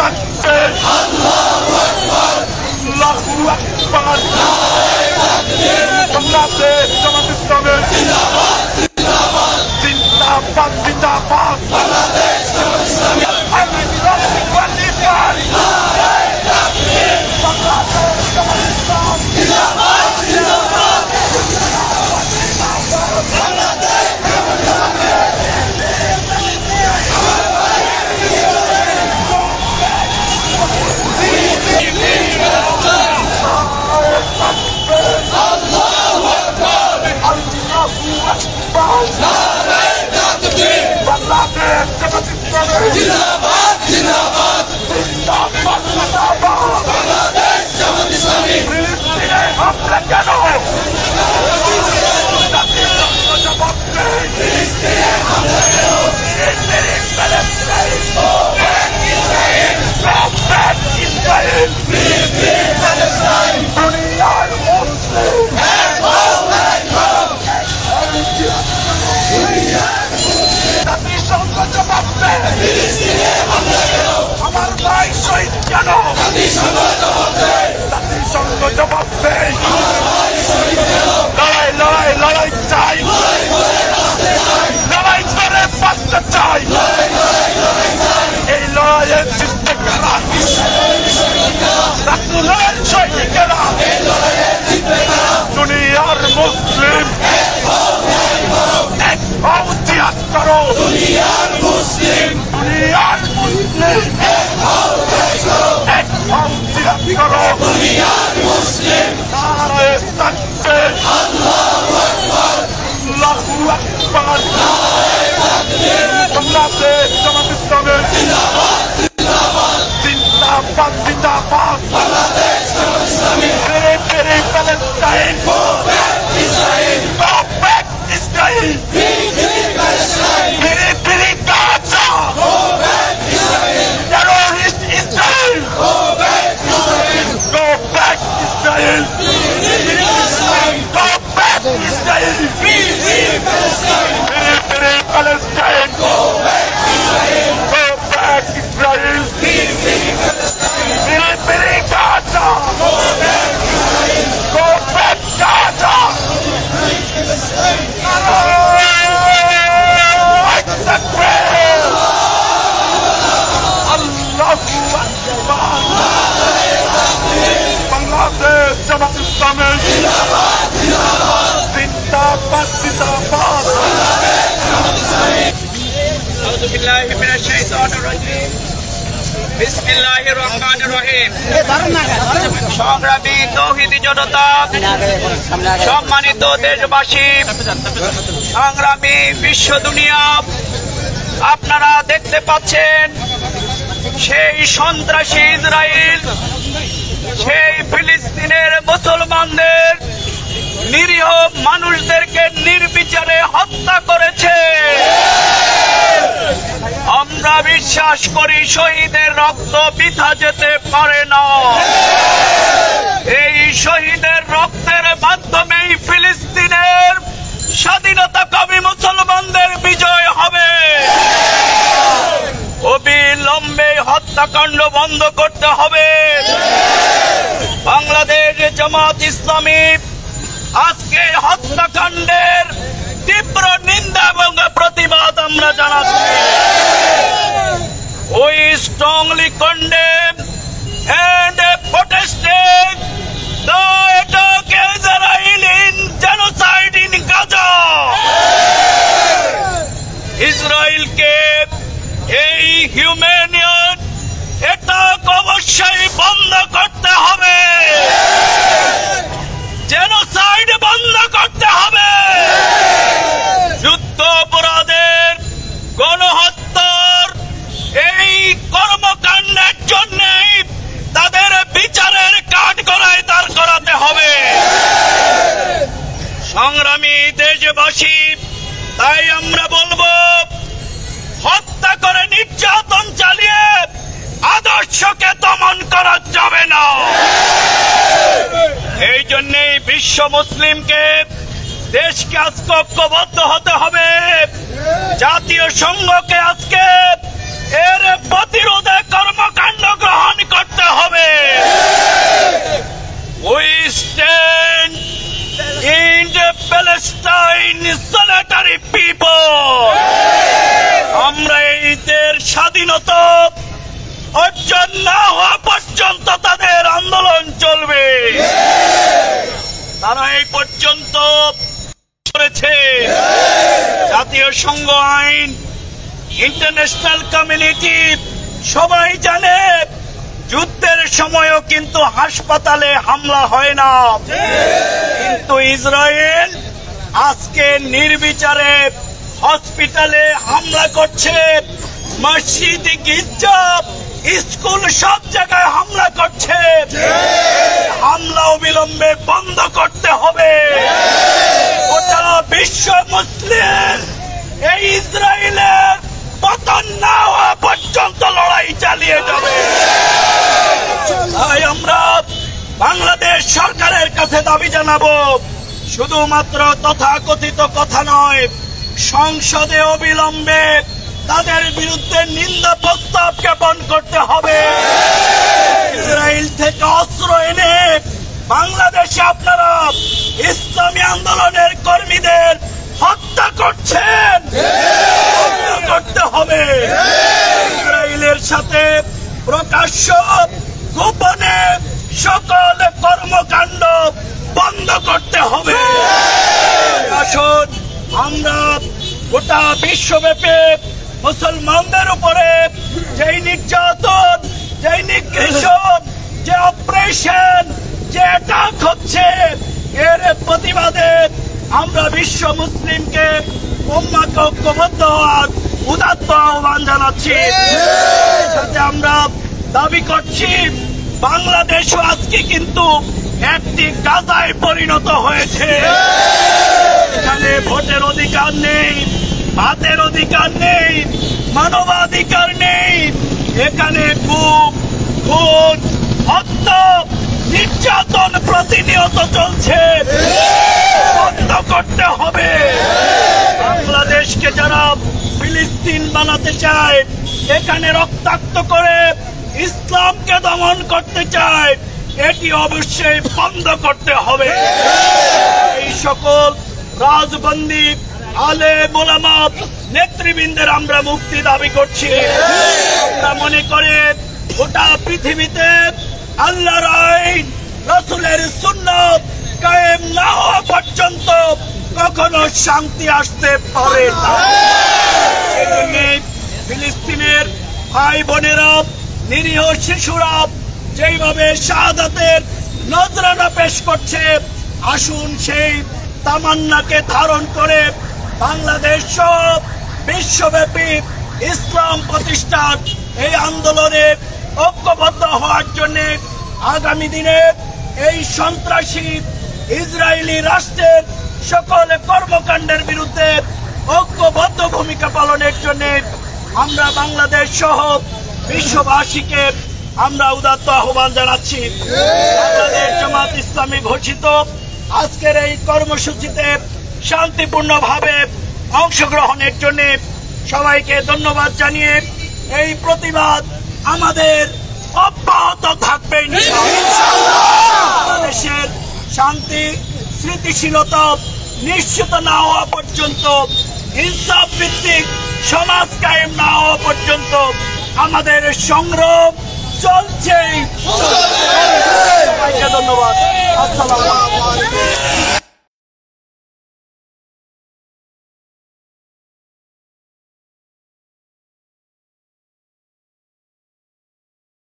তাকবীর আল্লাহু আকবার আল্লাহু আকবার নারে তাকবীর বাংলাদেশ জামাত ইসলামী জিন্দাবাদ জিন্দাবাদ জিন্দাবাদ জিন্দাবাদ বাংলাদেশ জামাত ইসলামী আমি বিরোধী নারে তাকবীর বাংলাদেশ জামাত ইসলামী জিন্দাবাদ জিন্দাবাদ বাংলাদেশ জামাত ইসলামী জিন্দাবাদ জিন্দাবাদ জিন্দাবাদ বাংলাদেশ জামাত ইসলামী ফিলিস্তিনে হামলা কেন ফিলিস্তিনে হামলা কেন ইসরায়েল ফিলিস্তিন প্যালেস্টাইন দুনিয়ার মুসলিম আমার ভাই শহীদ কেন জাতিসংঘ জবাব দেয় লড়াই লড়াই লড়াই চাই লড়াই করে বাঁচতে চাই এই লড়াইয়ের জিততে গেলা রাসূলের সৈনিকেরা দুনিয়ার মুসলিম এক হও জিহাদ করো দুনিয়ার মুসলিম দুনিয়ার মুসলিম এক হও জিহাদ করো দুনিয়ার মুসলিম নারে তাকবীর আল্লাহু আকবার আল্লাহু আকবার নারে তাকবীর বাংলাদেশ জামাত ইসলামী জিন্দাবাদ জিন্দাবাদ জিন্দাবাদ জিন্দাবাদ বাংলাদেশ জামাত ইসলামী ফিরে ফিরে Palestine go back Israel go back Israel ফিরে ফিরে প্যালেস্টাইন ফিরে ফিরে Gaza go back Israel terrorist Israel go back Israel go back Israel ফিরে ফিরে প্যালেস্টাইন গো ব্যাক ইসরায়েল ফিরে ফিরে প্যালেস্টাইন ফিরে ফিরে Palestine go back Israel go back Israel ফিরে ফিরে প্যালেস্টাইন ফিরে ফিরে Gaza go back Israel go back Gaza Bangladesh Jamaat Islami জিন্দাবাদ জিন্দাবাদ জিন্দাবাদ জিন্দাবাদ আউযু বিল্লাহি মিনাশ শাইতানির রাজীম বিসমিল্লাহির রহমানির রহিম সংগ্রামী তৌহিদি জনতা সম্মানিত দেশবাসী সংগ্রামী বিশ্ব দুনিয়া আপনারা দেখতে পাচ্ছেন সেই সন্ত্রাসী ইসরায়েল সেই ফিলিস্তিনের মুসলমানদের নিরীহ মানুষদেরকে নির্বিচারে হত্যা করেছে। আমরা বিশ্বাস করি শহীদের রক্ত বৃথা যেতে পারে না। এই শহীদের রক্তের মাধ্যমেই ফিলিস্তিনের স্বাধীনতাকামী মুসলমানদের বিজয় হবে। অবিলম্বে হত্যাকাণ্ড বন্ধ করতে হবে। বাংলাদেশ জামাত ইসলামী আজকে হত্যাকাণ্ডের তীব্র নিন্দা এবং প্রতিবাদ আমরা জানাচ্ছি। We strongly condemn and protest the attack Israel in genocide in Gaza. ইসরায়েলকে এই হিউম্যানিয়ন অ্যাটাক অবশ্যই বন্ধ করতে হবে। জেনোসাইড বন্ধ করতে হবে। যুদ্ধ অপরাধের গণহত্যার এই কর্মকাণ্ডের জন্য তাদের বিচারের কাঠগড়ায় দাঁড় করাতে হবে। সংগ্রামী দেশবাসী, তাই আমরা বলবো হত্যা করে নির্যাতন চালিয়ে আদর্শকে দমন করা যাবে না। এই জন্যই বিশ্ব মুসলিমকে দেশকে আজকে ঐক্যবদ্ধ হতে হবে। জাতীয় সংঘকে আজকে এর প্রতিরোধে কর্মকাণ্ড অর্জন না হওয়া পর্যন্ত তাদের আন্দোলন চলবে। তারা এই পর্যন্ত করেছে। জাতীয় সংঘ আইন, ইন্টারন্যাশনাল কমিউনিটি সবাই জানে যুদ্ধের সময়ও কিন্তু হাসপাতালে হামলা হয় না, কিন্তু ইসরায়েল আজকে নির্বিচারে হসপিটালে হামলা করছে, মসজিদ, গির্জা, স্কুল সব জায়গায় হামলা করছে। হামলা অবিলম্বে বন্ধ করতে হবে। গোটা বিশ্ব মুসলিম এই ইসরায়েলের পতন না হওয়া পর্যন্ত লড়াই চালিয়ে যাবে। তাই আমরা বাংলাদেশ সরকারের কাছে দাবি জানাবো, শুধুমাত্র তথাকথিত কথা নয়, সংসদে অবিলম্বে তাদের বিরুদ্ধে নিন্দা প্রস্তাব জ্ঞাপন করতে হবে। ইসরায়েল থেকে অস্ত্র এনে বাংলাদেশে আপনারা ইসলামী আন্দোলনের কর্মীদের হত্যা করছেন, করতে হবে। ইসরায়েলের সাথে প্রকাশ্য গোপনে সকল কর্মকাণ্ড বন্ধ করতে হবে। আসুন আমরা গোটা বিশ্বব্যাপী মুসলমানদের উপরে যেই নির্যাতন, যেই নিগৃহীত, যে অপারেশন, যে অ্যাটাক হচ্ছে, এর প্রতিবাদে আমরা বিশ্ব মুসলিমকে উম্মাহকে ঐক্যবদ্ধ হওয়ার উদাত্ত আহ্বান জানাচ্ছি। সাথে আমরা দাবি করছি বাংলাদেশও আজকে কিন্তু একটি গাজায় পরিণত হয়েছে। এখানে ভোটের অধিকার নেই, ভাতের অধিকার নেই, মানবাধিকার নেই। এখানে গুম, খুন, হত্যা, নির্যাতন প্রতিনিয়ত চলছে, বন্ধ করতে হবে। বাংলাদেশকে যারা ফিলিস্তিন বানাতে চায়, এখানে রক্তাক্ত করে ইসলামকে দমন করতে চায়, এটি অবশ্যই বন্ধ করতে হবে। এই সকল রাজবন্দী আলেম ওলামা নেতৃবৃন্দের আমরা মুক্তি দাবি করছি। আমরা মনে করে গোটা পৃথিবীতে আল্লাহর আইন, রাসূলের সুন্নাত কায়েম না হওয়া পর্যন্ত কখনো শান্তি আসতে পারে না। ফিলিস্তিনের ভাই বোনেরা, নিরীহ শিশুরা যেইভাবে শাহাদাতের নজরানা পেশ করছে, আসুন সেই তামান্নাকে ধারণ করে বাংলাদেশ সহ বিশ্বব্যাপী ইসলাম প্রতিষ্ঠার এই আন্দোলনে ঐক্যবদ্ধ হওয়ার জন্য আগামী দিনে এই সন্ত্রাসী ইসরায়েলি রাষ্ট্রের সকল কর্মকাণ্ডের বিরুদ্ধে ঐক্যবদ্ধ ভূমিকা পালনের জন্য আমরা বাংলাদেশ সহ বিশ্ববাসীকে আমরা উদাত্ত আহ্বান জানাচ্ছি। বাংলাদেশ জামাত ইসলামী ঘোষিত আজকের এই কর্মসূচিতে শান্তিপূর্ণভাবে অংশগ্রহণের জন্য সবাইকে ধন্যবাদ জানিয়ে এই প্রতিবাদ আমাদের অব্যাহত থাকবে। বাংলাদেশের শান্তি স্থিতিশীলতা নিশ্চিত না হওয়া পর্যন্ত, ইনসাফ ভিত্তিক সমাজ কায়েম না হওয়া পর্যন্ত আমাদের সংগ্রাম চলছে। সবাইকে ধন্যবাদ। আসসালাম।